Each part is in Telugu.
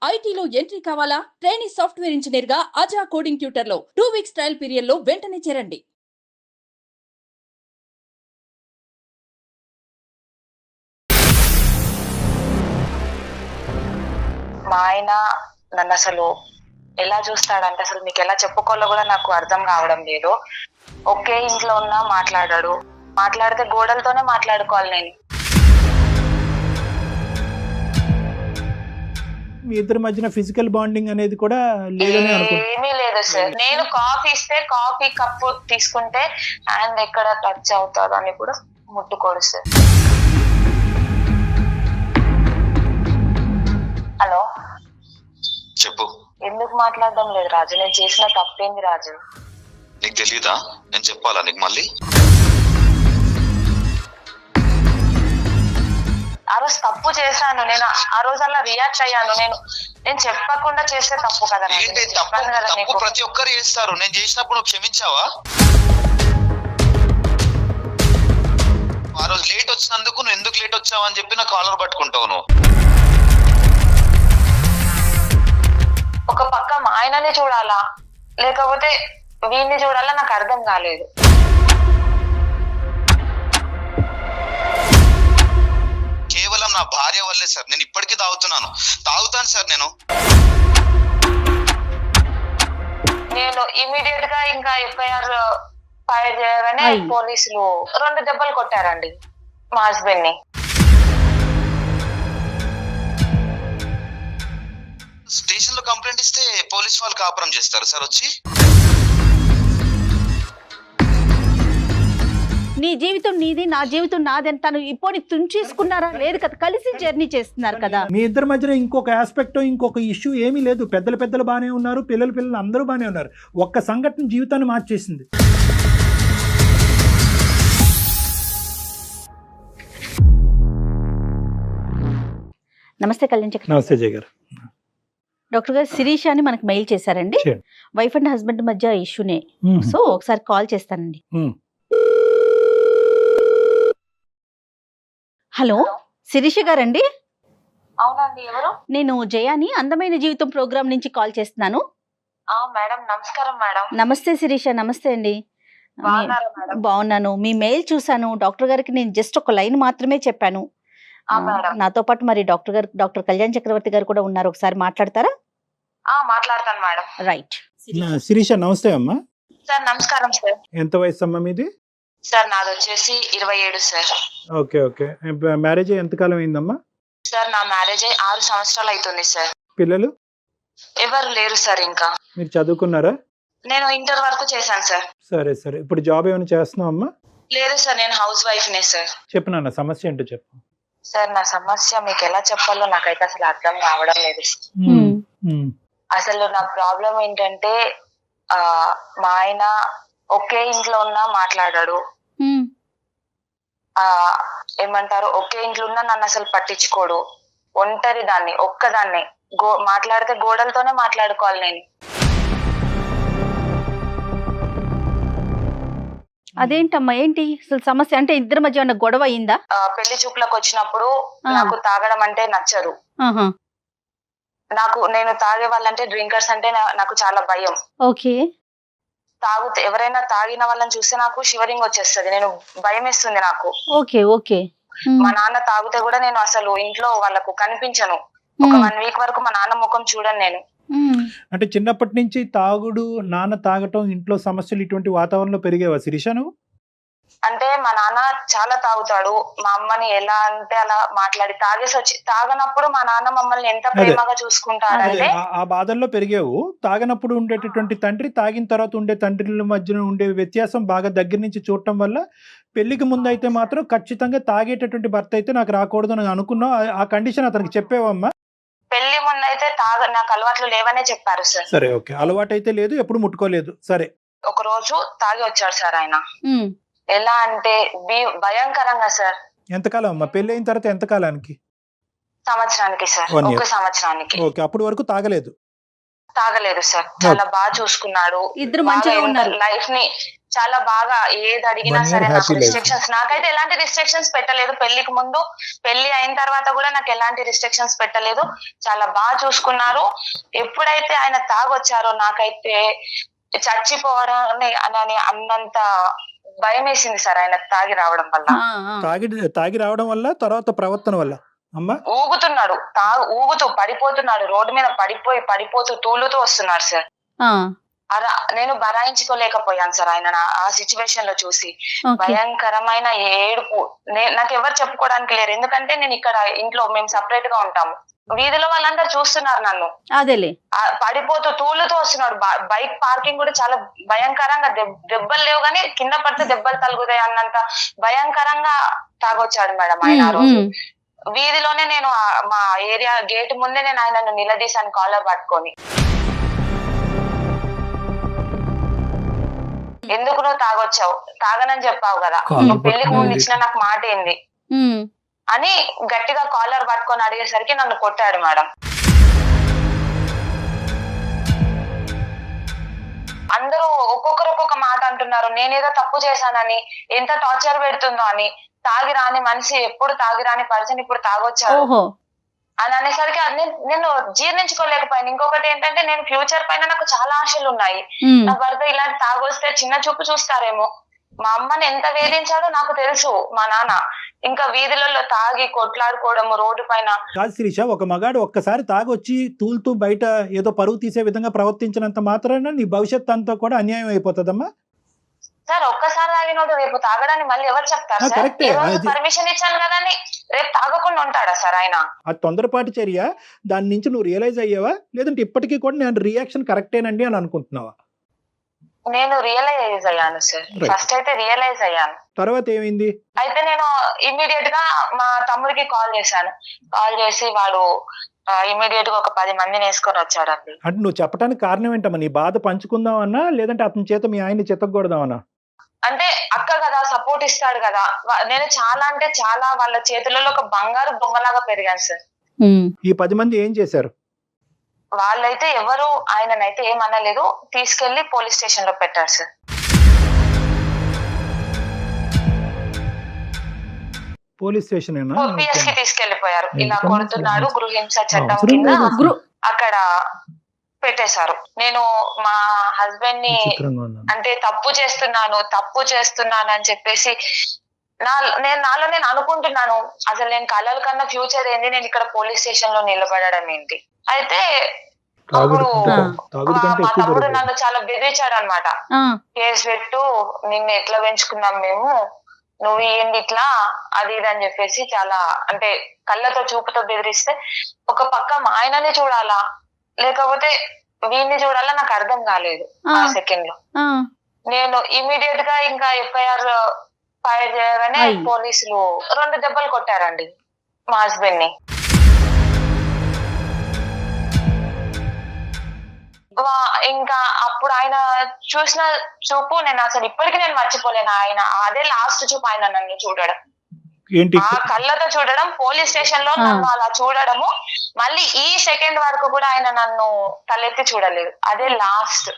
ఐటీలో ఎంట్రీ కావాలా? ట్రైనీ సాఫ్ట్వేర్ ఇంజనీర్ గా అజా కోడింగ్ ట్యూటర్ లో 2 వీక్స్ ట్రయల్ పీరియడ్ లో వెంటనే చేరండి. మా ఆయన నన్ను అసలు ఎలా చూస్తాడంటే అసలు మీకు ఎలా చెప్పుకోవాలో కూడా నాకు అర్థం కావడం లేదు. ఒకే ఇంట్లో ఉన్నా మాట్లాడాడు, మాట్లాడితే గోడలతోనే మాట్లాడుకోవాలి. నేను మీ ఇద్దరి మధ్యన ఫిజికల్ బాండింగ్ అనేది కూడా లేదని అనుకుంటున్నాను. ఏమీ లేదు సార్. నేను కాఫీ ఇస్తే కాఫీ కప్పు తీసుకుంటే హ్యాండ్ ఎక్కడ టచ్ అవుతాదో అని కూడా ముట్టుకోడు సార్. హలో, చెప్పు. ఎందుకు మాట్లాడడం లేదు రాజు? నేను చేసిన తప్పేంది రాజు? నీకు తెలీదా? నేను చెప్పాలా నీకు మళ్ళీ? ఆ రోజు తప్పు చేశాను నేను. ఆ రోజు అలా రియాక్ట్ అయ్యాను. నేను చెప్పకుండా చేస్తే తప్పు కదా రాజు? ఏంటి నేను తప్పు? చెప్పాను కదా తప్పు నీకు. ప్రతి ఒక్కరు చేస్తారు. నేను చేసినప్పుడు నువ్వు క్షమించావా? ఆ రోజు లేట్ వచ్చినందుకు నువ్వు ఎందుకు లేట్ వచ్చావా అని చెప్పి నా కాలర్ పట్టుకుంటావు నువ్వు. ఒక పక్క మా ఆయననే చూడాలా లేకపోతే వీడిని చూడాలా నాకు అర్థం కాలేదు. కేవలం నా భార్య వల్లే సార్ నేను ఇప్పటికీ తాగుతాను సార్. నేను ఇమీడియట్ గా ఇంకా ఎఫ్ఐఆర్ ఫైల్ చేయగానే పోలీసులు 2 దెబ్బలు కొట్టారండి మా హస్బెండ్ ని. స్టేషన్ లో కంప్లైంట్ ఇస్తే పోలీస్ వాళ్ళు కాపురం చేస్తారు సార్ వచ్చి. నీ జీవితం నీది, నా జీవితం నాది అని తను ఇప్పుడు తుంచేసుకున్నారా? లేదు కదా, కలిసి జర్నీ చేస్తున్నారు కదా. మీ ఇద్దరి మధ్యన ఇంకొక ఆస్పెక్ట్, ఇంకొక ఇష్యూ ఏమీ లేదు. పెద్దలు బాగానే ఉన్నారు, పిల్లలు అందరూ బాగానే ఉన్నారు. ఒక్క సంఘటన జీవితాన్ని మార్చేసింది. నమస్తే కళ్యాణ్ చక్ర. నమస్తే జయ గారు. డాక్టర్ గారు శిరీష అని మనకు మెయిల్ చేశారండి. వైఫ్ అండ్ హస్బెండ్ మధ్య ఇష్యూనే. సో ఒకసారి కాల్ చేస్తానండి. హలో, శిరీష గారండి? అవునండి, ఎవరు? నేను జయాని అందమైన జీవితం ప్రోగ్రామ్ నుంచి కాల్ చేస్తున్నాను. మేడం నమస్కారం. మేడం నమస్తే శిరీష. నమస్తే అండి. బాగున్నారా మేడం? బాగున్నాను. మీ మెయిల్ చూసాను. డాక్టర్ గారికి నేను జస్ట్ ఒక లైన్ మాత్రమే చెప్పాను. నాతో పాటు మరి డాక్టర్ కళ్యాణ్ చక్రవర్తి గారు కూడా ఉన్నారు. ఒకసారి మాట్లాడతారా? మాట్లాడతాను మేడం. రైట్. శిరీష నమస్తే అమ్మా. సార్ నమస్కారం సార్. ఎంత వయసు అమ్మా మీది? సార్ నాది వచ్చేసి 27 సార్. ఓకే. మ్యారేజ్ ఎంతకాలం అయిందమ్మా? సార్ నా మ్యారేజ్ 6 సంవత్సరాలు అవుతుంది సార్. పిల్లలు ఎవరు లేరు సార్. ఇంకా మీరు చదువుకున్నారా? నేను ఇంటర్ వరకు చేశాను సార్. సరే. ఇప్పుడు జాబ్ ఏమైనా చేస్తున్నావు అమ్మా? లేదు సార్, నేను హౌస్ వైఫ్ నే సార్. చెప్పు నాన్న, సమస్య ఏంటో చెప్పు. సార్ నా సమస్య మీకు ఎలా చెప్పాలో నాకైతే అసలు అర్థం కావడం లేదు. అసలు నా ప్రాబ్లం ఏంటంటే మా ఆయన ఒకే ఇంట్లో ఉన్నా మాట్లాడాడు. ఏమంటారు, ఒకే ఇంట్లో ఉన్నా నన్ను అసలు పట్టించుకోడు. ఒంటరి దాన్ని, ఒక్కదాన్ని. మాట్లాడితే గోడలతోనే మాట్లాడుకోవాలి నేను. అదేంటమ్మా, ఏంటి అసలు సమస్య? అంటే ఇద్దరి మధ్య ఉన్న గొడవ అయిందా? పెళ్లి చూపులకు వచ్చినప్పుడు నాకు తాగడం అంటే నచ్చదు. నేను తాగే వాళ్ళంటే, డ్రింకర్స్ అంటే నాకు చాలా భయం. ఓకే. ఎవరైనా తాగిన వాళ్ళని చూస్తే నాకు షివరింగ్ వచ్చేస్తుంది. నేను భయం వేస్తుంది నాకు. ఓకే. మా నాన్న తాగితే కూడా నేను అసలు ఇంట్లో వాళ్ళకు కనిపించను. ఒక 1 వీక్ వరకు మా నాన్న ముఖం చూడను నేను. అంటే చిన్నప్పటి నుంచి తాగుడు, నాన్న తాగటం, ఇంట్లో సమస్యలు ఇటువంటి వాతావరణంలో పెరిగేవా శిరీష నువ్వు? అంటే మా నాన్న చాలా తాగుతాడు. మా అమ్మని ఎలా అంటే అలా మాట్లాడి తాగనప్పుడు మా నాన్న మమ్మల్ని ఎంత ప్రేమగా చూసుకుంటాడంటే. ఆ బాధల్లో పెరిగావు. తాగనప్పుడు ఉండేటటువంటి తండ్రి, తాగిన తర్వాత ఉండే తండ్రిల మధ్యన ఉండే వ్యత్యాసం బాగా దగ్గర నుంచి చూడటం వల్ల పెళ్లికి ముందు అయితే మాత్రం ఖచ్చితంగా తాగేటటువంటి భర్త అయితే నాకు రాకూడదు అని అనుకున్నావు. ఆ కండిషన్ అతనికి చెప్పేవమ్మా? పెళ్లి ముందు అయితే నాకు అలవాట్లు లేవనే చెప్పారు సార్. సరే, ఓకే. అలవాటు అయితే లేదు, ఎప్పుడు ముట్టుకోలేదు. సరే. ఒక రోజు తాగి వచ్చాడు సార్ ఆయన. ఎలా అంటే భయంకరంగా సార్. ఎంతకాలం అమ్మా పెళ్లి అయిన తర్వాత? ఎంతకాలానికి? సంవత్సరానికి సార్. 1 year. ఒక సంవత్సరానికి. ఓకే. అప్పుడు వరకు తాగలేదు? తాగలేదు సార్, చాలా బాగా చూసుకున్నాడు. ఇద్దరు మంచిగా ఉన్నారు. లైఫ్ ని చాలా బాగా ఏది అడిగినా సరే నాకు రిస్ట్రిక్షన్స్, నాకైతే ఎలాంటి రిస్ట్రిక్షన్స్ పెట్టలేదు. పెళ్లికి ముందు, పెళ్లి అయిన తర్వాత కూడా నాకు ఎలాంటి రిస్ట్రిక్షన్స్ పెట్టలేదు. చాలా బాగా చూసుకున్నారు. ఎప్పుడైతే ఆయన తాగొచ్చారో నాకైతే చచ్చిపోవడం అని అన్నంత భయం వేసింది సార్ ఆయన తాగి రావడం వల్ల. తాగి రావడం వల్ల, తర్వాత ప్రవర్తన వల్ల అమ్మా ఊగుతున్నాడు, ఊగుతూ పడిపోతున్నాడు, రోడ్డు మీద పడిపోతూ తూలుతూ వస్తున్నాడు సార్. అలా నేను భరాయించుకోలేకపోయాను సార్ ఆయన ఆ సిచ్యువేషన్ లో చూసి. భయంకరమైన ఏడుపు. నాకు ఎవరు చెప్పుకోవడానికి లేరు, ఎందుకంటే నేను ఇక్కడ ఇంట్లో మేము సపరేట్ గా ఉంటాము. వీధిలో వాళ్ళందరూ చూస్తున్నారు నన్ను. అదేలే పడిపోతూ తూలుతూ వస్తున్నాడు. బైక్ పార్కింగ్ కూడా చాలా భయంకరంగా, దెబ్బలు లేవు కానీ కింద పడితే దెబ్బలు తగులుతాయి అన్నంత భయంకరంగా తాగొచ్చాడు మేడం ఆయన ఆ రోజు. వీధిలోనే నేను మా ఏరియా గేట్ ముందే నేను ఆయనను నిలదీశాను కాలర్ పట్టుకొని. ఎందుకు నువ్వు తాగొచ్చావు, తాగనని చెప్పావు కదా, నువ్వు పెళ్లికి ముందు ఇచ్చిన నాకు మాట ఏంది అని గట్టిగా కాలర్ పట్టుకొని అడిగేసరికి నన్ను కొట్టాడు మేడం. అందరూ ఒక్కొక్కరు ఒక్కొక్క మాట అంటున్నారు. నేనేదో తప్పు చేశానని, ఎంత టార్చర్ పెడుతుందో అని. తాగి రాని మనిషి, ఎప్పుడు తాగి రాని పర్సన్ ఇప్పుడు తాగొచ్చాడు అని అనేసరికి నేను జీర్ణించుకోలేకపోయాను. ఇంకొకటి ఏంటంటే, నేను ఫ్యూచర్ పైన నాకు చాలా ఆశలు ఉన్నాయి. నా భర్త ఇలాంటి తాగొస్తే చిన్న చూపు చూస్తారేమో. మా అమ్మని ఎంత వేధించాడో నాకు తెలుసు మా నాన్న. ఇంకా వీధులలో తాగి కొట్లాడుకోవడము రోడ్డు పైన. కాదు శిరీష, ఒక మగాడు ఒక్కసారి తాగొచ్చి తూలుతూ బయట ఏదో పరువు తీసే విధంగా ప్రవర్తించినంత మాత్రాన నీ భవిష్యత్ అంతా కూడా అన్యాయం అయిపోతుందమ్మా. సార్ ఒక్కసారి తాగినోడు రేపు తాగడానికి మళ్ళీ ఎవరు చెప్తారు సార్? ఈ రోజు పర్మిషన్ ఇచ్చాను కదా అని రేపు తాగకుండా ఉంటాడా సార్ ఆయన? ఆ తొందరపాటు చర్య, దాని నుంచి నువ్వు రియలైజ్ అయ్యావా, లేదంటే ఇప్పటికీ కూడా నేను రియాక్షన్ కరెక్టేనండి అని అనుకుంటున్నావా? నేను రియలైజ్ అయ్యాను సార్. ఫస్ట్ అయితే రియలైజ్ అయ్యాను. తర్వాత ఏమైంది? అయితే నేను ఇమ్మీడియట్ గా మా తమ్ముడికి కాల్ చేశాను. కాల్ చేసి వాడు ఇమ్మీడియట్ గా ఒక 10 మందిని వేసుకొని వచ్చాడండి. అంటే నువ్వు చెప్పడానికి కారణం ఏంటమ్మా? నీ బాధ పంచుకుందామన్నా, లేదంటే అతని చేత మీ ఆయన్ని చితకూడదామన్నా? అంటే అక్క కదా, సపోర్ట్ ఇస్తాడు కదా. నేను చాలా అంటే చాలా వాళ్ళ చేతులలో ఒక బంగారు బొమ్మలాగా పెరిగాను సార్. ఈ 10 మంది ఏం చేశారు? వాళ్ళైతే ఎవరు ఆయననైతే ఏమనలేదు, తీసుకెళ్లి పోలీస్ స్టేషన్ లో పెట్టారు సార్. పోలీస్ స్టేషన్ పిఎస్ కి తీసుకెళ్లిపోయారు. ఇలా కొడుతున్నాడు, గృహహింస చట్టం కింద అక్కడ పెట్టేశారు. నేను మా హస్బెండ్ ని అంటే తప్పు చేస్తున్నాను అని చెప్పేసి నాలో నేను అనుకుంటున్నాను. అసలు నేను కలల కన్నా ఫ్యూచర్ ఏంది, నేను ఇక్కడ పోలీస్ స్టేషన్ లో నిలబడడం ఏంటి. అయితే అప్పుడు మా తమ్ముడు నన్ను చాలా బెదిరించాడు అనమాట. కేసు పెట్టు, నిన్ను ఎట్లా పెంచుకున్నాం మేము, నువ్వు ఏంది ఇట్లా, అది ఇది అని చెప్పేసి చాలా అంటే కళ్ళతో చూపుతో బెదిరిస్తే, ఒక పక్క మా ఆయననే చూడాలా లేకపోతే వీడిని చూడాలా నాకు అర్థం కాలేదు ఆ సెకండ్ లో. నేను ఇమీడియట్ గా ఇంకా ఎఫ్ఐఆర్ ఫైల్ చేయగానే పోలీసులు 2 దెబ్బలు కొట్టారండి మా హస్బెండ్ ని. ఇంకా అప్పుడు ఆయన చూసిన చూపు నేను అసలు ఇప్పటికీ నేను మర్చిపోలేను. ఆయన అదే లాస్ట్ చూపు, ఆయన నన్ను చూడడం, ఆ కళ్ళతో చూడడం, పోలీస్ స్టేషన్ లో నన్ను అలా చూడడము, మళ్ళీ ఈ సెకండ్ వరకు కూడా ఆయన నన్ను తలెత్తి చూడలేదు. అదే లాస్ట్.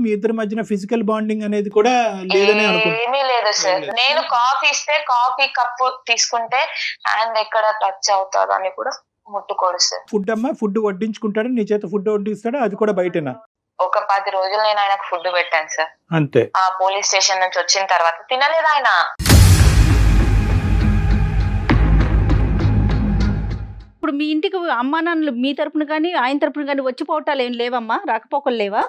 మీ ఇద్దరి మధ్యన ఫిజికల్ బాండింగ్ అనేది కూడా ఏమీ లేదు సార్. నేను కాఫీ ఇస్తే కాఫీ కప్పు తీసుకుంటే హ్యాండ్ ఎక్కడ టచ్ అవుతాడు అని కూడా ముట్టుకోడు సార్. ఫుడ్ వడ్డించుకుంటాడు, నీ చేత ఫుడ్ వడ్డిస్తాడు, అది కూడా బయటనా? ఒక 10 రోజులు నేను ఆయనకు ఫుడ్ పెట్టాను సార్. అంతే. ఆ పోలీస్ స్టేషన్ నుంచి వచ్చిన తర్వాత తినలేదు ఆయన. ఇప్పుడు మీ ఇంటికి అమ్మా నాన్నలు మీ తరపున కానీ ఆయన తరపున కానీ వచ్చిపోవటాలు ఏం లేవమ్మా? రాకపోకలు లేవా?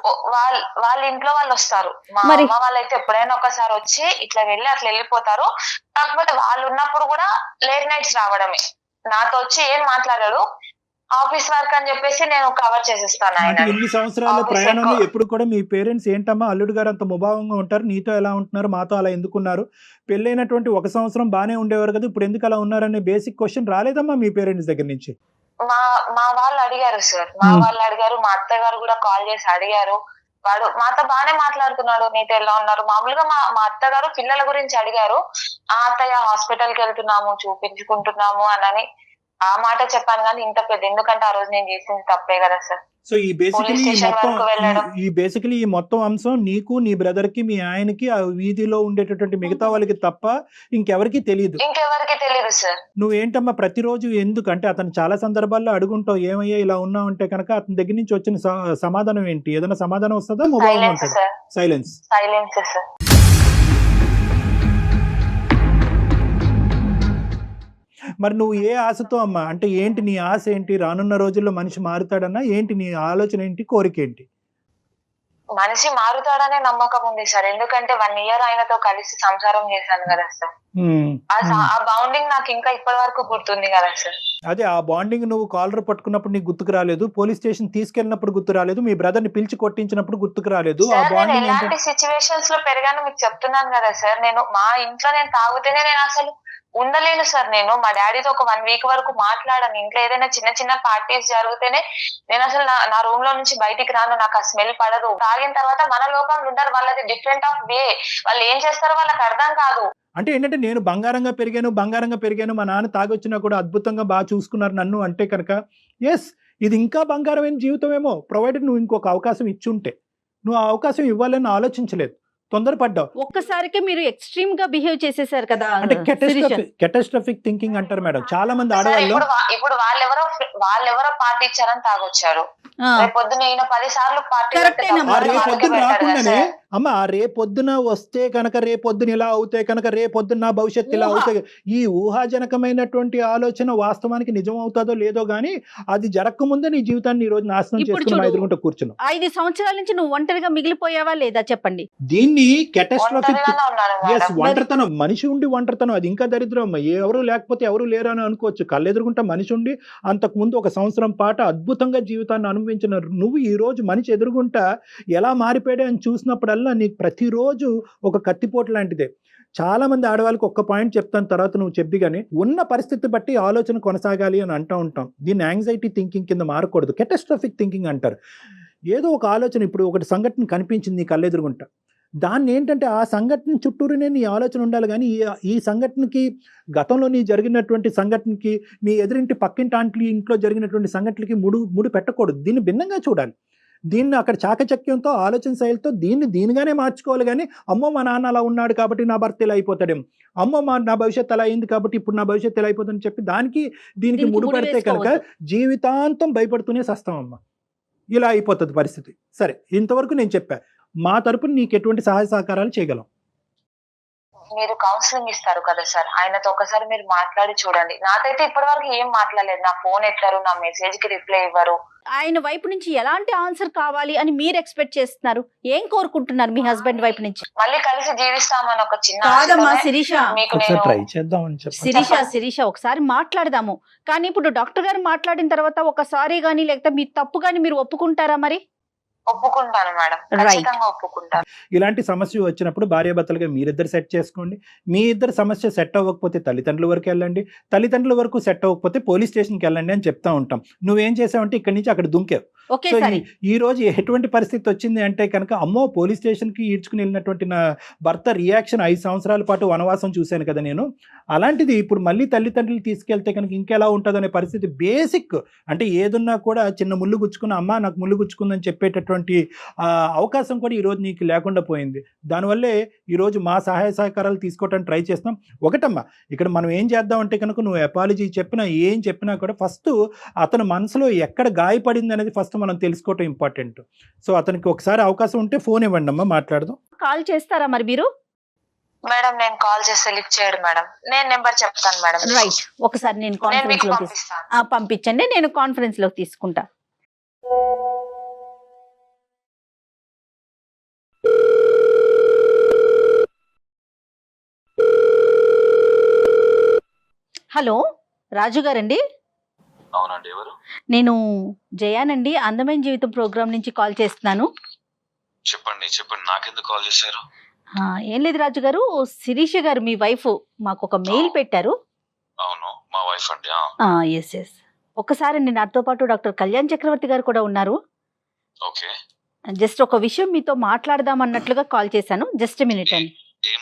వాళ్ళ ఇంట్లో వాళ్ళు వస్తారు. మా అమ్మ వాళ్ళైతే ఎప్పుడైనా ఒకసారి వచ్చి ఇట్లా వెళ్ళి అట్లా వెళ్ళిపోతారు. కాకపోతే వాళ్ళు ఉన్నప్పుడు కూడా లేట్ నైట్స్ రావడమే. నాతో వచ్చి ఏం మాట్లాడాడు, ఆఫీస్ వర్క్ అని చెప్పేసి నేను కవర్ చేసేస్తాను. ఆయన ఇన్ని సంవత్సరాల ప్రయాణంలో ఎప్పుడు కూడా మీ పేరెంట్స్ ఏంటమ్మా, అల్లుడు గారు అంత ముభావంగా ఉంటారు, నీతో ఎలా ఉంటున్నారు, మాతో అలా ఎందుకున్నారు, పెళ్ళైనటువంటి 1 సంవత్సరం బానే ఉండేవారు కదా, ఇప్పుడు ఎందుకు అలా ఉన్నారనే బేసిక్ క్వశ్చన్ రాలేదమ్మా మీ పేరెంట్స్ దగ్గర నుంచి? మా వాళ్ళు అడిగారు సార్, మా వాళ్ళు అడిగారు, మా అత్తగారు కూడా కాల్ చేసి అడిగారు. వాడు మాతో బానే మాట్లాడుతున్నాడు, నీతో ఎలా ఉన్నారు. మామూలుగా మా అత్తగారు పిల్లల గురించి అడిగారు. ఆ అత్తయ్య హాస్పిటల్ కి వెళ్తున్నాము, చూపించుకుంటున్నాము అని ఆ మాట చెప్పాను కానీ ఇంత పెద్ద, ఎందుకంటే ఆ రోజు నేను చేసింది తప్పే కదా సార్. సో ఈ బేసికలీ పోలీస్ స్టేషన్ వరకు వెళ్ళడం. ఈ మొత్తం అంశం నీకు, నీ బ్రదర్ కి, మీ ఆయనకి, ఆ వీధిలో ఉండేటటువంటి మిగతా వాళ్ళకి తప్ప ఇంకెవరికి తెలియదు. ఇంకెవరికి తెలియదు సార్. నువ్వేంటమ్మా ప్రతిరోజు ఎందుకంటే అతను చాలా సందర్భాల్లో అడుగుంటావు, ఏమయ్యా ఇలా ఉన్నావు అంటే కనుక అతని దగ్గర నుంచి వచ్చిన సమాధానం ఏంటి? ఏదైనా సమాధానం వస్తుందా? మొబైల్ సైలెన్స్ ఉంటుంది. సార్. సైలెన్స్. Silence sir. మరి నువ్వు ఏ ఆశతో అమ్మా, అంటే ఏంటి నీ ఆశ ఏంటి? రానున్న రోజుల్లో మనిషి మారుతాడన్నా ఏంటి నీ ఆలోచన ఏంటి, కోరిక ఏంటి? మనిషి మారుతాడనే నమ్మకం ఉంది సార్, ఎందుకంటే 1 year ఆయనతో కలిసి సంసారం చేశాను కదా సార్. ఆ బాండింగ్ నాకు ఇంకా ఇప్పటి వరకు గుర్తుంది కదా సార్. అదే ఆ బాండింగ్ నువ్వు కాలర్ పట్టుకున్నప్పుడు నీకు గుర్తుకు రాలేదు, పోలీస్ స్టేషన్ తీసుకెళ్ళినప్పుడు గుర్తు రాలేదు, మీ బ్రదర్ ని పిలిచి కొట్టించినప్పుడు గుర్తుకు రాలేదు. ఆ సార్ నేను బాండింగ్ ఎలాంటి సిచ్యువేషన్స్ లో పెరిగానో మీకు చెప్తున్నాను కదా సార్. నేను మా ఇంట్లో నేను తాగుతేనే నేను అసలు ఉండలేను సార్. నేను మా డాడీతో ఒక 1 week వరకు మాట్లాడాను. ఇంట్లో ఏదైనా చిన్న చిన్న పార్టీస్ జరిగితేనే నేను అసలు నా రూమ్ లో నుంచి బయటికి రాను, నాకు ఆ స్మెల్ పడదు. తాగిన తర్వాత మన లోకంలో ఉంటారు, వాళ్ళది డిఫరెంట్ ఆఫ్ వే, వాళ్ళు ఏం చేస్తారో వాళ్ళకి అర్థం కాదు. అంటే ఏంటంటే నేను బంగారంగా పెరిగాను, మా నాన్న తాగొచ్చినా కూడా అద్భుతంగా బాగా చూసుకున్నారు నన్ను అంటే కనుక ఎస్, ఇది ఇంకా బంగారమైన జీవితమేమో, ప్రొవైడెడ్ నువ్వు ఇంకొక అవకాశం ఇచ్చుంటే. నువ్వు ఆ అవకాశం ఇవ్వాలని ఆలోచించలేదు, తొందరపడ్డావు. ఒక్కసారికే మీరు ఎక్స్ట్రీమ్ గా బిహేవ్ చేసేసారు కదా. అంటే కెటాస్ట్రఫిక్ థింకింగ్ అంటారు మేడం చాలా మంది సార్, ఆడవాళ్ళు. ఇప్పుడు వాళ్ళెవరో పార్టీ ఇచ్చారని తాగొచ్చారు. రేపొద్దున ఈయన 10 సార్లు పార్టీ ఆ రేపొద్దున రాకుండానే అమ్మ, ఆ రేపొద్దున వస్తే కనుక, రేపొద్దున ఇలా అవుతే కనుక, రేపొద్దున నా భవిష్యత్తు ఇలా అవుతాయి, ఈ ఊహాజనకమైనటువంటి ఆలోచన వాస్తవానికి నిజం అవుతుందో లేదో గానీ అది జరగకముందే నీ జీవితాన్ని ఈ రోజు నాశనం చేసుకుని ఎదుర్కొంటూ కూర్చున్నావు. 5 సంవత్సరాల నుంచి నువ్వు ఒంటరిగా మిగిలిపోయావా లేదా చెప్పండి. దీన్ని కెటాస్ట్రఫిక్ ఉన్నాడు. ఒంటరితనం, మనిషి ఉండి ఒంటరితనం, అది ఇంకా దరిద్రం అమ్మ. ఎవరు లేకపోతే ఎవరు లేరు అని అనుకోవచ్చు, కళ్ళెదురుకుంటా మనిషి ఉండి అంతకు ముందు 1 సంవత్సరం పాటు అద్భుతంగా జీవితాన్ని అనుభవించిన నువ్వు ఈ రోజు మనిషి ఎదురుగుంటా ఎలా మారిపోయాడే అని చూసినప్పుడల్లా నీకు ప్రతిరోజు ఒక కత్తిపోటు లాంటిదే. చాలా మంది ఆడవాళ్ళకి ఒక్క పాయింట్ చెప్తాను, తర్వాత నువ్వు చెప్పి, కానీ ఉన్న పరిస్థితి బట్టి ఆలోచన కొనసాగాలి అని అంటూ ఉంటాం. దీన్ని యాంగ్జైటీ థింకింగ్ కింద మారకూడదు, కెటాస్ట్రఫిక్ థింకింగ్ అంటారు. ఏదో ఒక ఆలోచన, ఇప్పుడు ఒకటి సంఘటన కనిపించింది నీ కళ్ళెదురుగుంటా, దాన్ని ఏంటంటే ఆ సంఘటన చుట్టూరునే నీ ఆలోచన ఉండాలి, కానీ ఈ సంఘటనకి, గతంలో నీ జరిగినటువంటి సంఘటనకి, మీ ఎదురింటి పక్కింటి ఆంటీ ఇంట్లో జరిగినటువంటి సంఘటనలకి ముడి పెట్టకూడదు. దీన్ని భిన్నంగా చూడాలి. దీన్ని అక్కడ చాకచక్యంతో, ఆలోచన శైలితో దీనిగానే మార్చుకోవాలి, కానీ అమ్మో మా నాన్న అలా ఉన్నాడు కాబట్టి నా భర్త ఇలా అయిపోతాడేమో, అమ్మో నా భవిష్యత్తు అలా అయింది కాబట్టి ఇప్పుడు నా భవిష్యత్తు ఎలా అయిపోతుందని చెప్పి దీనికి ముడిపడితే కనుక జీవితాంతం భయపడుతూనే సస్తామమ్మ. ఇలా అయిపోతుంది పరిస్థితి. సరే, ఇంతవరకు నేను చెప్పా, మా తరపున నీకు ఎటువంటి సహాయ సహకారాలు చేయగలం. మీరు కౌన్సిలింగ్ ఇస్తారు కదా సార్, ఆయనతో ఒకసారి మీరు మాట్లాడి చూడండి. నాకైతే ఇప్పటి వరకు ఏం మాట్లాడలేదు, నా ఫోన్ ఎత్తారు, నా మెసేజ్ కి రిప్లై ఇవ్వరు. ఆయన వైపు నుంచి ఎలాంటి ఆన్సర్ కావాలి అని మీరు ఎక్స్పెక్ట్ చేస్తున్నారు? ఏం కోరుకుంటున్నారు మీ హస్బెండ్ వైపు నుంచి? మళ్ళీ కలిసి జీవిస్తామని ఒక చిన్న కాదమ్మా ఆశతోనే శిరీష, మీకు ఒకసారి నేను ట్రై చేద్దామని చెప్పి. శిరీష ఒకసారి మాట్లాడదాము. కానీ ఇప్పుడు డాక్టర్ గారు మాట్లాడిన తర్వాత ఒక సారీ గానీ లేకపోతే మీ తప్పు గానీ మీరు ఒప్పుకుంటారా? మరి ఒప్పుకుంటాను మేడం, ఖచ్చితంగా ఒప్పుకుంటాను. ఇలాంటి సమస్య వచ్చినప్పుడు భార్యాభర్తలుగా మీరిద్దరు సెట్ చేసుకోండి. మీ ఇద్దరు సమస్య సెట్ అవ్వకపోతే తల్లిదండ్రుల వరకు వెళ్ళండి, తల్లిదండ్రుల వరకు సెట్ అవ్వకపోతే పోలీస్ స్టేషన్కి వెళ్ళండి అని చెప్తా ఉంటాం. నువ్వేం చేసావంటే ఇక్కడి నుంచి అక్కడ దుంకావు. సో ఈ రోజు ఎటువంటి పరిస్థితి వచ్చింది అంటే కనుక, అమ్మో పోలీస్ స్టేషన్కి ఈడ్చుకుని వెళ్ళినటువంటి నా భర్త రియాక్షన్ 5 సంవత్సరాల పాటు వనవాసం చూశాను కదా నేను. అలాంటిది ఇప్పుడు మళ్ళీ తల్లిదండ్రులు తీసుకెళ్తే కనుక ఇంకెలా ఉంటుంది అనే పరిస్థితి. బేసిక్ అంటే ఏదున్నా కూడా చిన్న ముళ్ళు గుచ్చుకున్న, అమ్మ నాకు ముళ్ళు గుచ్చుకుందని చెప్పేటటువంటి అవకాశం కూడా ఈరోజు నీకు లేకుండా పోయింది. దానివల్లే ఈరోజు మా సహాయ సహకారాలు తీసుకోవడానికి ట్రై చేస్తున్నాం. ఒకటమ్మా, ఇక్కడ మనం ఏం చేద్దామంటే కనుక, నువ్వు అపాలజీ చెప్పినా ఏం చెప్పినా కూడా ఫస్ట్ అతని మనసులో ఎక్కడ గాయపడింది అనేది ఫస్ట్ మనం తెలుసుకోవటం ఇంపార్టెంట్. సో అతనికి ఒకసారి అవకాశం ఉంటే ఫోన్ ఇవ్వండి అమ్మా, మాట్లాడదాం. కాల్ చేస్తారా మరి మీరు? మేడం నేను కాల్ చేస్తే లిఫ్ట్ చేయడు మేడం, నేను నెంబర్ చెప్తాను మేడం. రైట్, ఒకసారి నేను కాన్ఫరెన్స్ లో పంపించండి, నేను కాన్ఫరెన్స్ లో తీసుకుంటా. హలో, రాజు గారండి? అవునండి, ఎవరు? నేను జయానండి, అందమైన జీవితం ప్రోగ్రామ్ నుంచి కాల్ చేస్తున్నాను. చెప్పండి, నాకెందుకు కాల్ చేశారు? ఏం లేదు రాజు గారు, శిరీష గారు మీ వైఫ్ మాకు ఒక మెయిల్ పెట్టారు. అవును, మా వైఫ్ అండి. Yes yes. ఒక్కసారి నాతో పాటు డాక్టర్ కళ్యాణ్ చక్రవర్తి గారు కూడా ఉన్నారు. ఓకే, జస్ట్ ఒక విషయం మీతో మాట్లాడదాం అన్నట్లుగా కాల్ చేశాను. జస్ట్ మినిట్ అండి. ఏం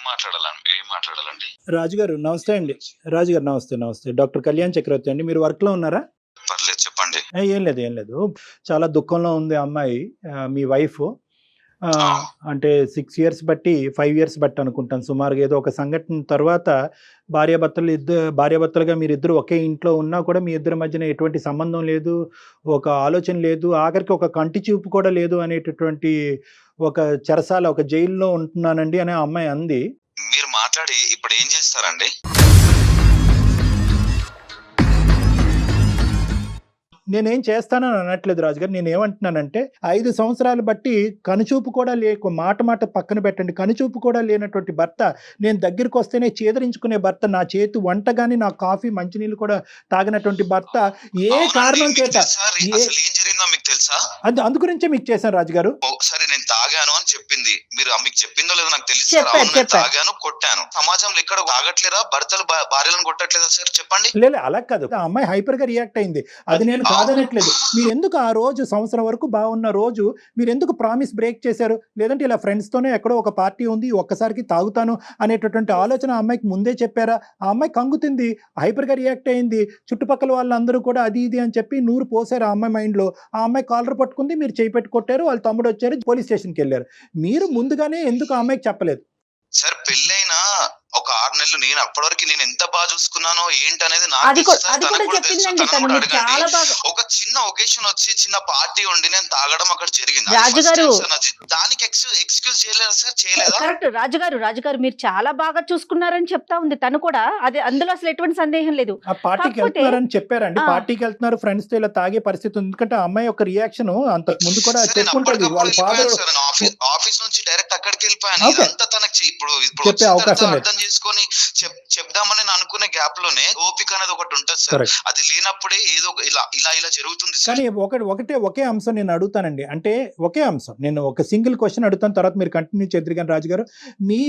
మాట్లాడాలండి. రాజుగారు నమస్తే అండి. రాజుగారు నమస్తే. డాక్టర్ కళ్యాణ్ చక్రవర్తి అండి. మీరు వర్క్ లో ఉన్నారా? పర్లేదు చెప్పండి. ఏం లేదు. చాలా దుఃఖంలో ఉంది అమ్మాయి, మీ వైఫ్. అంటే 6 years బట్టి 5 years బట్టి అనుకుంటాను సుమారుగా. ఏదో ఒక సంఘటన తర్వాత భార్యాభర్తలుగా మీరిద్దరు ఒకే ఇంట్లో ఉన్నా కూడా మీ ఇద్దరి మధ్యన ఎటువంటి సంబంధం లేదు, ఒక ఆలోచన లేదు, ఆఖరికి ఒక కంటి చూపు కూడా లేదు అనేటటువంటి ఒక చెరసాల, ఒక జైల్లో ఉంటున్నానండి అని ఆ అమ్మాయి అంది. మీరు మాట్లాడి ఇప్పుడు ఏం చేస్తారండి? నేనేం చేస్తానని అనట్లేదు రాజుగారు. నేను ఏమంటున్నానంటే 5 సంవత్సరాలు బట్టి కనుచూపు కూడా మాట పక్కన పెట్టండి, కనుచూపు కూడా లేనటువంటి భర్త, నేను దగ్గరికి వస్తేనే చేదరించుకునే భర్త, నా చేతి వంట గాని నా కాఫీ మంచినీళ్ళు కూడా తాగినటువంటి భర్త ఏ కారణం చేత అసలు ఏం జరిగిందో మీకు తెలుసా? అందు గురించే మీకు చేశాను రాజుగారు. సరే నేను తాగాను అని చెప్పింది, మీరు మీకు చెప్పిందో లేదో నాకు తెలియదు. చెప్పాను. తాగాను, కొట్టాను. సమాజంలో ఇక్కడ తాగట్లేరా? భర్తలు భార్యలను కొట్టట్లేదా సార్? చెప్పండి. లేదు అలా కాదు, ఆ అమ్మాయి హైపర్ గా రియాక్ట్ అయింది, అది నేను కాదనట్లేదు. మీరు ఎందుకు ఆ రోజు సంవత్సరం వరకు బాగున్న రోజు మీరు ఎందుకు ప్రామిస్ బ్రేక్ చేశారు? లేదంటే ఇలా ఫ్రెండ్స్ తోనే ఎక్కడో ఒక పార్టీ ఉంది, ఒక్కసారికి తాగుతాను అనేటటువంటి ఆలోచన ఆ అమ్మాయికి ముందే చెప్పారా? ఆ అమ్మాయి కంగుతుంది, హైపర్ గా రియాక్ట్ అయింది, చుట్టుపక్కల వాళ్ళందరూ కూడా అది ఇది అని చెప్పి నూరు పోసారు ఆ అమ్మాయి మైండ్ లో. ఆ అమ్మాయి కాలర్ పట్టుకుంది, మీరు చేయి పెట్టి కొట్టారు, వాళ్ళ తమ్ముడు వచ్చారు, పోలీస్ స్టేషన్కి వెళ్ళారు. మీరు ముందుగానే ఎందుకు ఆ అమ్మాయికి చెప్పలేదు? సార్ పెళ్ళైనా ఒక 6 నెలలు నేను అప్పటి వరకు ఎంత బాగా చూసుకున్నానో ఏంటనేది అది కూడా చెప్పిందండి తను, మీరు చాలా బాగా. ఒక చిన్న ఒకేషన్ వచ్చి చిన్న పార్టీ ఉండి నేను తాగడం అక్కడ జరిగింది. రాజుగారు దానికి ఎక్స్క్యూజ్ చేయలేదా సార్? చేయలేదా? కరెక్ట్ రాజుగారు మీరు చాలా బాగా చూసుకున్నారని చెప్తా ఉంది తను కూడా. అది అందులో అసలు ఎటువంటి సందేహం లేదు. ఆ పార్టీకి వెళ్తున్నారని చెప్పారండి, పార్టీకి వెళ్తున్నారు ఫ్రెండ్స్ తో, ఇలా తాగే పరిస్థితి ఉంది. ఎందుకంటే ఆ అమ్మాయి ఒక రియాక్షన్ అంతకు ముందు కూడా చెప్పుకుంటుంది. వాళ్ళ ఫాదర్ ఆఫీస్ నుంచి డైరెక్ట్ అక్కడికి వెళ్ళిపోయాను. ఇదంతా తనకి ఇప్పుడు చెప్పే అవకాశం లేదు. అర్థం చేసుకొని చెప్దామని నేను అనుకునే గ్యాప్ లోనే ఓపిక అనేది ఒకటి ఉంటుంది సార్. అది లేనప్పుడే ఏదో ఇలా జరుగుతుంది. కానీ ఒకే అంశం నేను అడుగుతానండి, అంటే ఒకే అంశం, నేను ఒక సింగిల్ క్వశ్చన్ అడుగుతాను, తర్వాత మీరు కంటిన్యూ చేద్దరు. కానీ రాజుగారు, మీ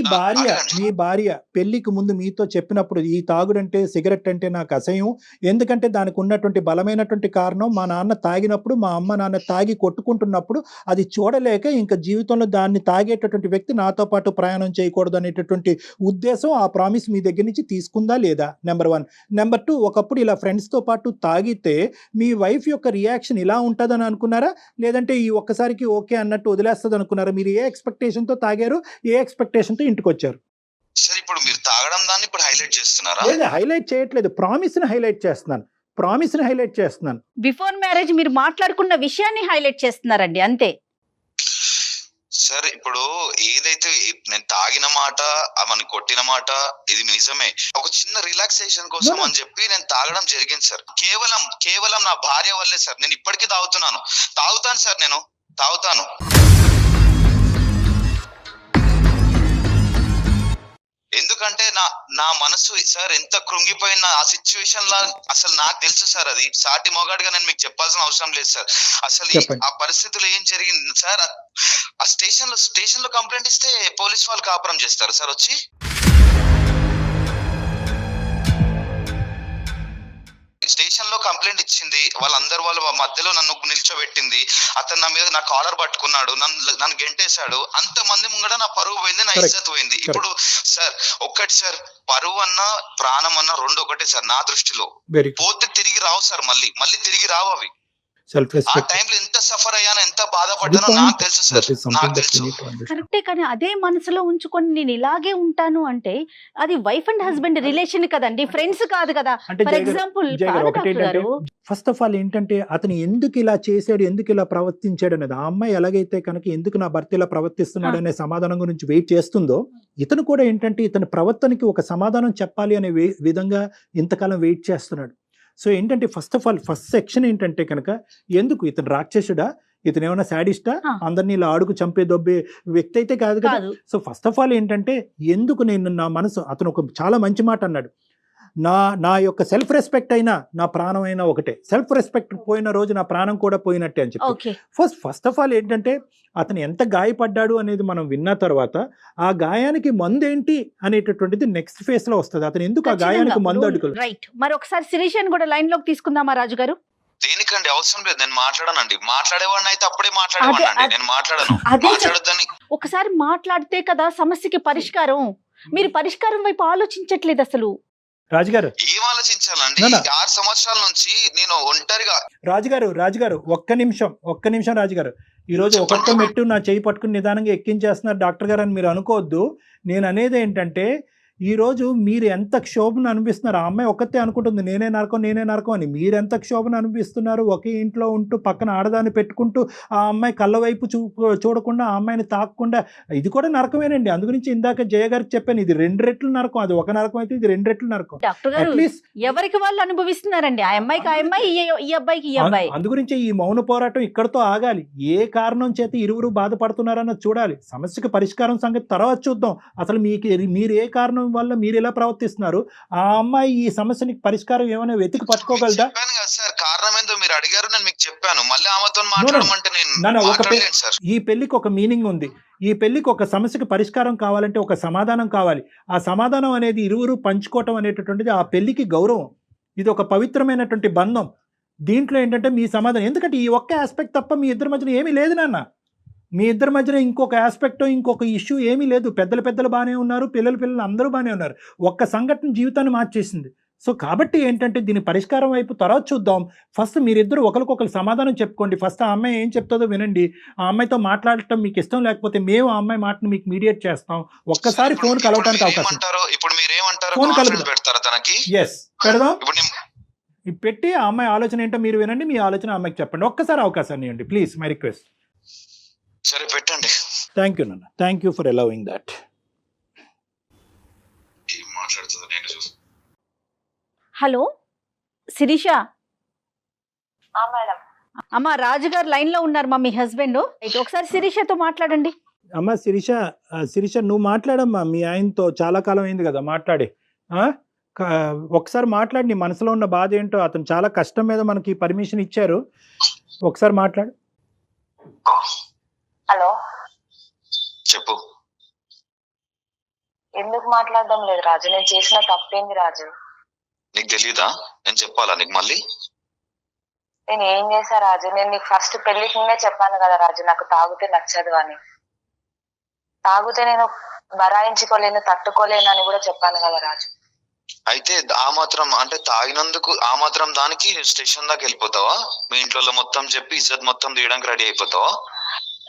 భార్య పెళ్లికి ముందు మీతో చెప్పినప్పుడు ఈ తాగుడంటే, సిగరెట్ అంటే నాకు అసహ్యం, ఎందుకంటే దానికి ఉన్నటువంటి బలమైనటువంటి కారణం మా నాన్న తాగినప్పుడు, మా అమ్మ నాన్న తాగి కొట్టుకుంటున్నప్పుడు అది చూడలేక ఇంకా జీవితంలో దాన్ని తాగేటటువంటి వ్యక్తి నాతో పాటు ప్రయాణం చేయకూడదు అనేటటువంటి ఉద్దేశం, ఆ ప్రామిస్ మీ దగ్గర నుంచి తీసుకుందా లేదా? నెంబర్ 1. నెంబర్ 2, ఒకప్పుడు ఇలా ఫ్రెండ్స్ తో పాటు తాగితే మీ వైఫ్ యొక్క రియాక్షన్ ఇలా ఉంటుందని అనుకున్నారా, లేదంటే ఈ ఒక్కసారికి ఓకే అన్నట్టు వదిలేస్తుంది అనుకున్నారా? మీరు ఏ ఎక్స్పెక్టేషన్ తో తాగారు, ఏ ఎక్స్పెక్టేషన్ తో ఇంటికి వచ్చారు? సార్ ఇప్పుడు మీరు తాగడం దాన్ని ఇప్పుడు హైలైట్ చేస్తున్నారా? లేదు, హైలైట్ చేయట్లేదు, ప్రామిస్ ని హైలైట్ చేస్తున్నాను. బిఫోర్ మ్యారేజ్ మీరు మాట్లాడుకున్న విషయాన్ని హైలైట్ చేస్తున్నారండి, అంతే. సార్ ఇప్పుడు ఏదైతే నేను తాగిన మాట, అవన్నీ కొట్టిన మాట, ఇది నిజమే. ఒక చిన్న రిలాక్సేషన్ కోసం అని చెప్పి నేను తాగడం జరిగింది సార్. కేవలం నా భార్య వల్లే సార్. నేను ఇప్పటికీ తాగుతాను సార్, నేను తాగుతాను. ఎందుకంటే నా మనసు సార్ ఎంత కృంగిపోయిన ఆ సిచ్యువేషన్ లా అసలు నాకు తెలుసు సార్. అది సాటి మొగాడిగా నేను మీకు చెప్పాల్సిన అవసరం లేదు సార్. అసలు ఆ పరిస్థితుల్లో ఏం జరిగింది సార్? ఆ స్టేషన్ లో కంప్లైంట్ ఇస్తే పోలీస్ వాళ్ళు కాపురం చేస్తారు సార్ వచ్చి. స్టేషన్ లో కంప్లైంట్ ఇచ్చింది, వాళ్ళ మధ్యలో నన్ను నిల్చోబెట్టింది, అతను నా మీద నా కాలర్ పట్టుకున్నాడు, నన్ను గెంటేశాడు. అంత మంది ముంగడ నా పరువు పోయింది, నా ఇజ్జత్ పోయింది. ఇప్పుడు సార్ ఒక్కటి సార్, పరువు అన్నా ప్రాణం అన్నా రెండు ఒకటే సార్ నా దృష్టిలో. పోతే తిరిగి రావు సార్, మళ్ళీ తిరిగి రావు అవి. ఆ టైంలో ఎంత సఫర్ అయ్యానో, ఎంత బాధపడ్డానో నాకు తెలుసు సార్, నాకు తెలుసు. కరెక్టే, కానీ అదే మనసులో ఉంచుకొని నేను ఇలాగే ఉంటాను అంటే అది వైఫ్ అండ్ హస్బెండ్ రిలేషన్ కదండి, ఫ్రెండ్స్ కాదు కదా. For example first of all ఏంటంటే అతను ఎందుకు ఇలా చేశాడు, ఎందుకు ఇలా ప్రవర్తించాడు అనేది, ఆ అమ్మాయి ఎలాగైతే కనుక ఎందుకు నా భర్త ఇలా ప్రవర్తిస్తున్నాడు అనే సమాధానం గురించి వెయిట్ చేస్తుందో, ఇతను కూడా ఏంటంటే ఇతని ప్రవర్తనకి ఒక సమాధానం చెప్పాలి అనే విధంగా ఇంతకాలం వెయిట్ చేస్తున్నాడు. సో ఏంటంటే ఫస్ట్ సెక్షన్ ఏంటంటే కనుక, ఎందుకు ఇతను రాక్షసుడా, ఇతను ఏమైనా శాడిస్టా, అందరినీ ఇలా ఆడుకు చంపే దొబ్బే వ్యక్తి అయితే కాదు కదా. సో ఫస్ట్ ఆఫ్ ఆల్ ఏంటంటే ఎందుకు నా మనసు, అతను ఒక చాలా మంచి మాట అన్నాడు, నా యొక్క సెల్ఫ్ రెస్పెక్ట్ అయినా నా ప్రాణం అయినా ఒకటే, సెల్ఫ్ రెస్పెక్ట్ పోయిన రోజు నా ప్రాణం కూడా పోయినట్టే అని చెప్పి. ఫస్ట్ ఆఫ్ ఆల్ ఏంటంటే అతను ఎంత గాయపడ్డాడు అనేది మనం విన్న తర్వాత ఆ గాయానికి మందు ఏంటి అనేటటువంటిది నెక్స్ట్ ఫేజ్ లో వస్తుంది. అతను ఎందుకు ఆ గాయానికి మందు అడుగులు. రైట్, మరి ఒకసారి శిరీష్ కూడా లైన్ లోకి తీసుకుందామా రాజు గారు? దేనికండి అవసరం లేదు, నేను మాట్లాడనండి. మాట్లాడేవాడిని అయితే అప్పుడే మాట్లాడేవాడిని, నేను మాట్లాడను. ఒకసారి మాట్లాడితే కదా సమస్యకి పరిష్కారం. మీరు పరిష్కారం వైపు ఆలోచించట్లేదు అసలు. రాజుగారు ఏం ఆలోచించాలండి? నా, నా. 6 సంవత్సరాల నుంచి నేను ఒంటరిగా. రాజుగారు ఒక్క నిమిషం రాజుగారు. ఈ రోజు ఒక్కొక్క మెట్టు నా చేయి పట్టుకుని నిదానంగా ఎక్కించేస్తున్నారు డాక్టర్ గారు అని మీరు అనుకోవద్దు. నేను అనేది ఏంటంటే ఈ రోజు మీరు ఎంత క్షోభను అనిపిస్తున్నారు. ఆ అమ్మాయి ఒక్కతే అనుకుంటుంది నేనే నరకం అని. మీరు ఎంత క్షోభను అనిపిస్తున్నారు. ఒకే ఇంట్లో ఉంటూ పక్కన ఆడదాన్ని పెట్టుకుంటూ ఆ అమ్మాయి కళ్ళ వైపు చూడకుండా ఆ అమ్మాయిని తాకకుండా, ఇది కూడా నరకమేనండి. అందుగురించి ఇందాక జయ గారికి చెప్పాను, ఇది 2 రెట్లు నరకం. అది ఒక నరకం అయితే ఇది 2 రెట్లు నరకం. డాక్టర్ గారు అట్లీస్ట్ ఎవరికి వాళ్ళు అనుభవిస్తున్నారండి. ఆ అమ్మాయికి ఆ అమ్మాయి, ఈ అబ్బాయికి ఈ అబ్బాయి. అందుగురించి ఈ మౌన పోరాటం ఇక్కడతో ఆగాలి. ఏ కారణం చేత ఇరువురు బాధపడుతున్నారన్నది చూడాలి. సమస్యకి పరిష్కారం సంగతి తర్వాత చూద్దాం. అసలు మీరు ఏ కారణం వల్ల మీరు ఎలా ప్రవర్తిస్తున్నారు, ఆ అమ్మాయి ఈ సమస్యకి పరిష్కారం ఏమైనా వెతికి పట్టుకోగలదా? చెప్పాను కదా సార్, కారణం ఏందో మీరు అడిగారు, నేను మీకు చెప్పాను. మళ్ళీ ఆమెతో మాట్లాడమంటే నేను మాట్లాడలేను సార్. ఈ పెళ్లికి ఒక మీనింగ్ ఉంది. ఈ పెళ్లికి ఒక సమస్యకి పరిష్కారం కావాలంటే ఒక సమాధానం కావాలి. ఆ సమాధానం అనేది ఇరువురు పంచుకోవటం అనేటటువంటిది ఆ పెళ్లికి గౌరవం. ఇది ఒక పవిత్రమైనటువంటి బంధం. దీంట్లో ఏంటంటే మీ సమాధానం, ఎందుకంటే ఈ ఒక్క ఆస్పెక్ట్ తప్ప మీ ఇద్దరి మధ్యన ఏమీ లేదు నాన్న. మీ ఇద్దరి మధ్యన ఇంకొక ఆస్పెక్ట్ ఇంకొక ఇష్యూ ఏమీ లేదు. పెద్దలు బాగానే ఉన్నారు, పిల్లలు అందరూ బాగానే ఉన్నారు. ఒక్క సంఘటన జీవితాన్ని మార్చేసింది. సో కాబట్టి ఏంటంటే దీని పరిష్కారం వైపు తర్వాత చూద్దాం. ఫస్ట్ మీరిద్దరు ఒకరికొకరు సమాధానం చెప్పుకోండి. ఫస్ట్ ఆ అమ్మాయి ఏం చెప్తుందో వినండి. ఆ అమ్మాయితో మాట్లాడటం మీకు ఇష్టం లేకపోతే మేము ఆ అమ్మాయి మాటను మీకు మీడియేట్ చేస్తాం. ఒక్కసారి ఫోన్ కలవడానికి అవకాశం. ఇప్పుడు మీరేమంటారు? ఫోన్ కలుపుదాం. పెడతారా తనకి? ఎస్ పెడదాం. ఇప్పుడు పెట్టి ఆ అమ్మాయి ఆలోచన ఏంటో మీరు వినండి. మీ ఆలోచన అమ్మాయికి చెప్పండి. ఒక్కసారి అవకాశాన్ని ఇవ్వండి ప్లీజ్, మై రిక్వెస్ట్. సరే పెట్టండి. థ్యాంక్ యూ నాన్న, thank you for allowing that. ఏం మాట్లాడుతుందో నేను చూస్తాను. హలో శిరీష. మేడం. అమ్మ రాజుగారు లైన్ లో ఉన్నారు మా, మీ హస్బెండ్. అయితే ఒకసారి శిరీషతో మాట్లాడండి. అమ్మ శిరీష నువ్వు మాట్లాడమ్మా. మీ ఆయనతో చాలా కాలం అయింది కదా మాట్లాడి. ఒకసారి మాట్లాడి, నీ మనసులో ఉన్న బాధ ఏంటో. అతను చాలా కష్టం మీద మనకి పర్మిషన్ ఇచ్చారు. ఒకసారి మాట్లాడు. హలో చెప్పు. ఎందుకు మాట్లాడడం లేదు రాజు? నేను చేసిన తప్పేంది రాజు? నీకు తెలీదా? నేను చెప్పాలా నీకు మళ్ళీ? నేను ఏం చేశా రాజు? నేను నీకు ఫస్ట్ పెళ్లికి ముందే చెప్పాను కదా రాజు, నాకు తాగితే నచ్చదు అని. తాగితే నేను బరాయించుకోలేను, తట్టుకోలేను అని కూడా చెప్పాను కదా రాజు. అయితే ఆ మాత్రం అంటే తాగినందుకు ఆ మాత్రం దానికి స్టేషన్ దాకా వెళ్ళిపోతావా? మీ ఇంట్లో మొత్తం చెప్పి ఇజ్జత్ మొత్తం తీయడానికి రెడీ అయిపోతావా?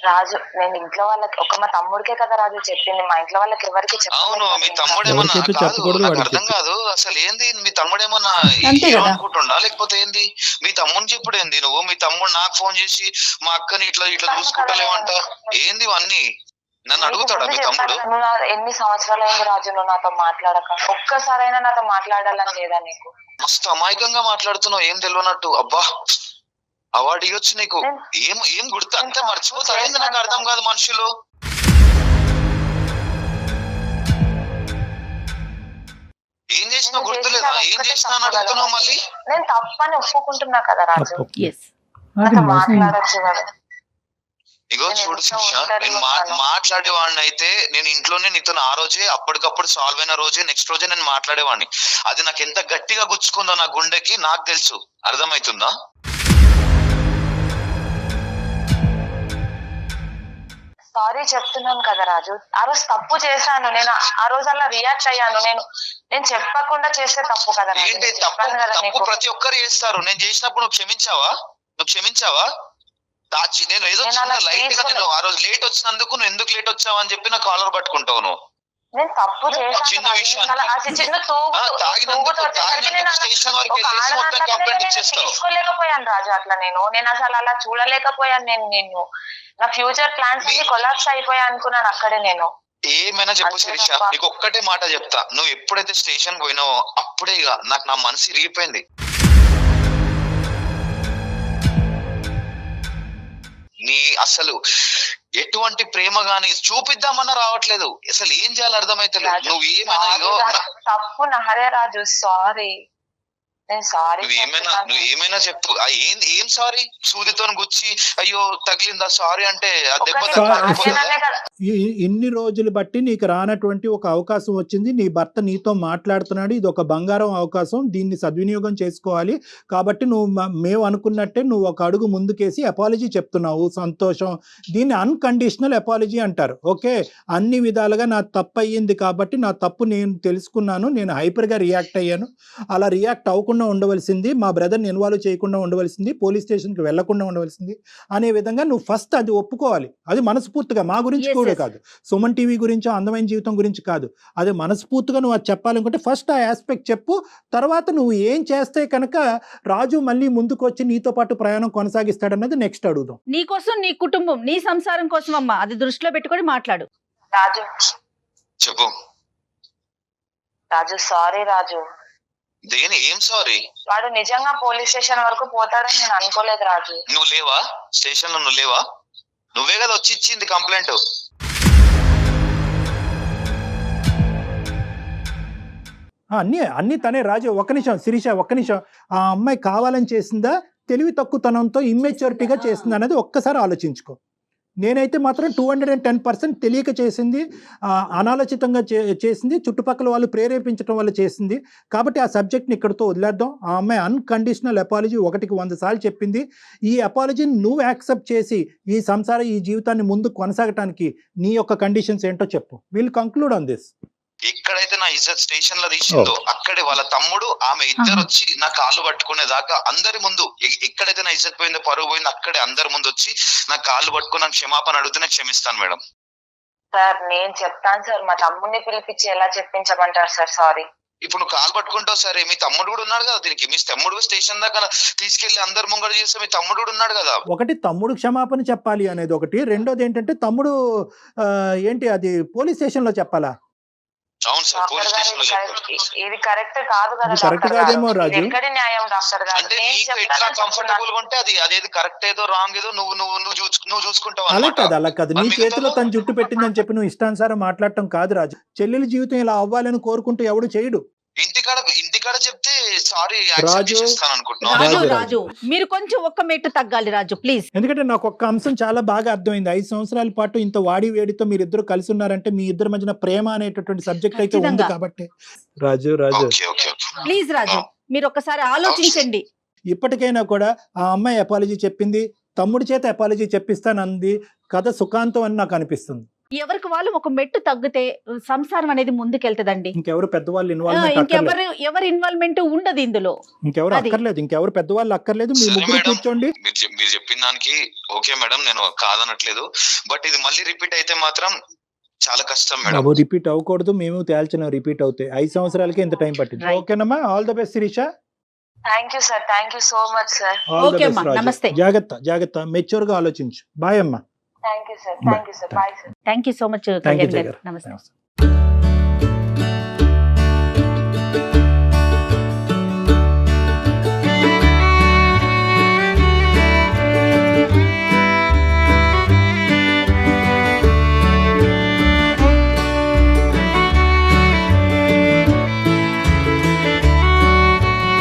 రాజు నేను ఇంట్లో వాళ్ళకి మా తమ్ముడికే కదా రాజు చెప్పింది, మా ఇంట్లో వాళ్ళకి ఎవరికి చెప్పలేదు. అవును, మీ తమ్ముడేమన్నా నాకు అర్థం కాదు అసలు ఏంది. మీ తమ్ముడేమన్నా అనుకుంటుండా లేకపోతే ఏంది? మీ తమ్ముని చెప్పుడు ఏంది? నువ్వు మీ తమ్ముడు నాకు ఫోన్ చేసి మా అక్కని ఇట్లా చూసుకుంటలేమంట ఏంది ఇవన్నీ? నన్ను అడుగుతాడా మీ తమ్ముడు? ఎన్ని సంవత్సరాలు అయింది రాజు నువ్వు నాతో మాట్లాడక? ఒక్కసారైనా నాతో మాట్లాడాలని లేదా నీకు? మస్తు అమాయకంగా మాట్లాడుతున్నావు, ఏం తెలియనట్టు. అబ్బా అవార్డు ఇవ్వచ్చు నీకు. ఏం గుర్తు అంతా మర్చిపోతారేంది? నాకు అర్థం కాదు. మనుషులు ఏం చేసినా గుర్తులేదా? ఏం చేసినా అడుగుతున్నావు మళ్ళీ? నేను తప్పని ఒప్పుకుంటున్నా కదా రాజు, మాట్లాడచ్చు కదా. ఇగో చూడు శిక్ష, నేను మాట్లాడేవాడిని అయితే నేను ఇంట్లోనే నీతో ఆ రోజే అప్పటికప్పుడు సాల్వ్ అయిన రోజే నెక్స్ట్ రోజే నేను మాట్లాడేవాడిని. అది నాకు ఎంత గట్టిగా గుచ్చుకుందో నా గుండెకి నాకు తెలుసు. అర్థమవుతుందా? సారీ చెప్తున్నాను కదా రాజు, ఆ రోజు తప్పు చేశాను. నేను ఆ రోజు అలా రియాక్ట్ అయ్యాను. నేను చెప్పకుండా చేస్తే తప్పు కదా. ఏంటి తప్పు? ప్రతి ఒక్కరు చేస్తారు. నేను చేసినప్పుడు నువ్వు క్షమించావా? నేను ఏదో లైట్ గా నేను ఆ రోజు లేట్ వచ్చినందుకు నువ్వు ఎందుకు లేట్ వచ్చావు అని చెప్పి నా కాలర్ పట్టుకుంటావు నువ్వు. నేను తప్పు చేశాను. చిన్న విషయం తీసుకోలేకపోయాను రాజు. అట్లా నేను అసలు అలా చూడలేకపోయాను. నేను నా ఫ్యూచర్ ప్లాన్స్ అన్ని కొలాప్స్ అయిపోయా అనుకున్నాను అక్కడే. నేను ఏమైనా చెప్పు శిరీష, నీకు ఒక్కటే మాట చెప్తా. నువ్వు ఎప్పుడైతే స్టేషన్ పోయినావో అప్పుడే నాకు నా మనసు ఇరిగిపోయింది. నీ అసలు ఎటువంటి ప్రేమ గాని చూపిద్దామన్నా రావట్లేదు. అసలు ఏం చేయాలో అర్థమైతలేదు. నువ్వు ఏమైనా తప్పు నాదే రాజు, సారీ. నేను సారీ నువ్వు ఏమైనా చెప్పు. ఏం సారీ? సూదితో గుచ్చి అయ్యో తగిలిందా సారీ అంటే ఇన్ని రోజులు బట్టి నీకు రానటువంటి ఒక అవకాశం వచ్చింది. నీ భర్త నీతో మాట్లాడుతున్నాడు. ఇది ఒక బంగారం అవకాశం, దీన్ని సద్వినియోగం చేసుకోవాలి. కాబట్టి మేము అనుకున్నట్టే నువ్వు ఒక అడుగు ముందుకేసి అపాలజీ చెప్తున్నావు, సంతోషం. దీన్ని అన్కండిషనల్ అపాలజీ అంటారు. ఓకే, అన్ని విధాలుగా నా తప్పు అయ్యింది కాబట్టి నా తప్పు నేను తెలుసుకున్నాను, నేను హైపర్గా రియాక్ట్ అయ్యాను, అలా రియాక్ట్ అవ్వకుండా ఉండవలసింది, మా బ్రదర్ని ఇన్వాల్వ్ చేయకుండా ఉండవలసింది, పోలీస్ స్టేషన్కి వెళ్లకుండా ఉండవలసింది అనే విధంగా నువ్వు ఫస్ట్ అది ఒప్పుకోవాలి. అది మనస్ఫూర్తిగా, మా గురించి కూడా కాదు, సుమన్ టీవీ గురించి, అందమైన జీవితం గురించి కాదు, అది మనస్ఫూర్తిగా నువ్వు అది చెప్పాలనుకుంటే ఫస్ట్ ఆ ఆస్పెక్ట్ చెప్పు. తర్వాత నువ్వు ఏం చేస్తే కనుక రాజు మళ్ళీ ముందుకు వచ్చి నీతో పాటు ప్రయాణం కొనసాగిస్తాడన్నది నెక్స్ట్ అడుగుదాం. నీ కోసం, నీ కుటుంబం, నీ సంసారం కోసం అమ్మా, అది దృష్టిలో పెట్టుకొని మాట్లాడు. రాజు చెప్పు. రాజు సారీ రాజు. దేని ఏం సారీ? వాడు నిజంగా పోలీస్ స్టేషన్ వరకు పోతాడని నేను అనుకోలేదు రాజు. నువ్వు లేవా స్టేషన్ లో? నువ్వు లేవా? నువ్వే కదా వచ్చి ఇచ్చింది కంప్లైంట్. అన్ని తనే. రాజు ఒక్క నిమిషం, శిరీష ఒక్క నిమిషం. ఆ అమ్మాయి కావాలని చేసిందా, తెలివి తక్కువతనంతో ఇమ్మెచ్యూరిటీగా చేసిందా అనేది ఒక్కసారి ఆలోచించుకో. నేనైతే మాత్రం 210% తెలియక చేసింది, అనాలోచితంగా చేసింది, చుట్టుపక్కల వాళ్ళు ప్రేరేపించడం వల్ల చేసింది. కాబట్టి ఆ సబ్జెక్ట్ని ఇక్కడితో వదిలేద్దాం. ఆ అమ్మాయి అన్కండిషనల్ అపాలజీ 100 సార్లు చెప్పింది. ఈ అపాలజీని నువ్వు యాక్సెప్ట్ చేసి ఈ ఈ జీవితాన్ని ముందు కొనసాగటానికి నీ యొక్క కండిషన్స్ ఏంటో చెప్పు. Will conclude on this. ఎక్కడైతే నా ఇజ్జత్ స్టేషన్ లో తీసిందో అక్కడే వాళ్ళ తమ్ముడు ఆమె ఇద్దరు వచ్చి నా కాళ్ళు పట్టుకునే దాకా అందరి ముందు, ఎక్కడైతే నా ఇజ్జత్ పోయిందో, పరువు పోయిందో, అక్కడే అందరి ముందు వచ్చి నా కాళ్ళు పట్టుకుని నాకు క్షమాపణ అడిగితే నేను క్షమిస్తాను మేడం. సార్ నేను చెప్తాను సార్, మా తమ్ముడిని పిలిపించి ఎలా చెప్పించమంటారు సార్? సారీ. ఇప్పుడు నువ్వు కాలు పట్టుకుంటావు సరే, మీ తమ్ముడు కూడా ఉన్నాడు కదా దీనికి. మీ తమ్ముడు స్టేషన్ దాకా తీసుకెళ్లి అందరు ముంగడ చేస్తే మీ తమ్ముడు కూడా ఉన్నాడు కదా. ఒకటి తమ్ముడు క్షమాపణ చెప్పాలి అనేది ఒకటి, రెండోది ఏంటంటే తమ్ముడు ఏంటి అది పోలీస్ స్టేషన్ లో చెప్పాలా? అవును సార్, పోలీస్ స్టేషన్ లో ఇది కరెక్ట్ కాదు కదా. కరెక్ట్ కాదేమో రాజు. ఎక్కడి న్యాయం డాక్టర్ గారు? అంటే నీకు ఎట్లా కంఫర్టబుల్ గా ఉంటే అదేది కరెక్ట్ ఏదో రాంగ్ ఏదో నువ్వు చూసుకుంటావు. అలా కాదు నీ చేతిలో తను జుట్టు పెట్టిందని చెప్పి నువ్వు ఇష్టానుసారం మాట్లాడటం కాదు రాజు. చెల్లెల జీవితం ఇలా అవ్వాలని కోరుకుంటూ ఎవడు చేయడు. ఇంటికాడ చెప్తే సారీ రాజు, రాజు మీరు కొంచెం ఒక్క మెట్టు తగ్గాలి రాజు ప్లీజ్. ఎందుకంటే నాకు ఒక్క అంశం చాలా బాగా అర్థమైంది. 5 సంవత్సరాల పాటు ఇంత వాడి వేడితో మీరు ఇద్దరు కలిసి ఉన్నారంటే మీ ఇద్దరి మధ్యన ప్రేమ అనేటటువంటి సబ్జెక్ట్ అయితే ఉంది కాబట్టి. రాజు ప్లీజ్ రాజు మీరు ఒక్కసారి ఆలోచించండి. ఇప్పటికైనా కూడా ఆ అమ్మాయి అపాలజీ చెప్పింది, తమ్ముడి చేత అపాలజీ చెప్పిస్తానంది, కథ సుఖాంతం అని నాకు అనిపిస్తుంది. ఎవరికి వాళ్ళు ఒక మెట్టు తగ్గితే సంసారం అనేది ముందుకెళ్తదండి. ఇంకెవరు పెద్దవాళ్ళు ఎవరి ఇన్వాల్వ్మెంట్ ఉండదు ఇందులో. ఇంకెవరు అక్కర్లేదు, ఇంకెవరు పెద్దవాళ్ళు అక్కర్లేదు. మీ ముగ్గురు కూర్చోండి. మీరు చెప్పిన దానికి ఓకే మేడం, నేను కాదనట్లేదు. బట్ ఇది మళ్ళీ రిపీట్ అయితే మాత్రం చాలా కష్టం మేడం. రిపీట్ అవ్వకూడదు, మేము తేల్చిన రిపీట్ అవుతాయి. 5 సంవత్సరాలకి ఎంత టైం పట్టింది. ఓకేనమ్మా, all the best Shirisha. Thank you sir, thank you so much sir. నమస్తే. జాగ్రత్త, మెచ్యూర్ గా ఆలోచించు. బాయ్ అమ్మా. Thank you sir, thank you sir, bye sir. Thank you so much. నమస్తే.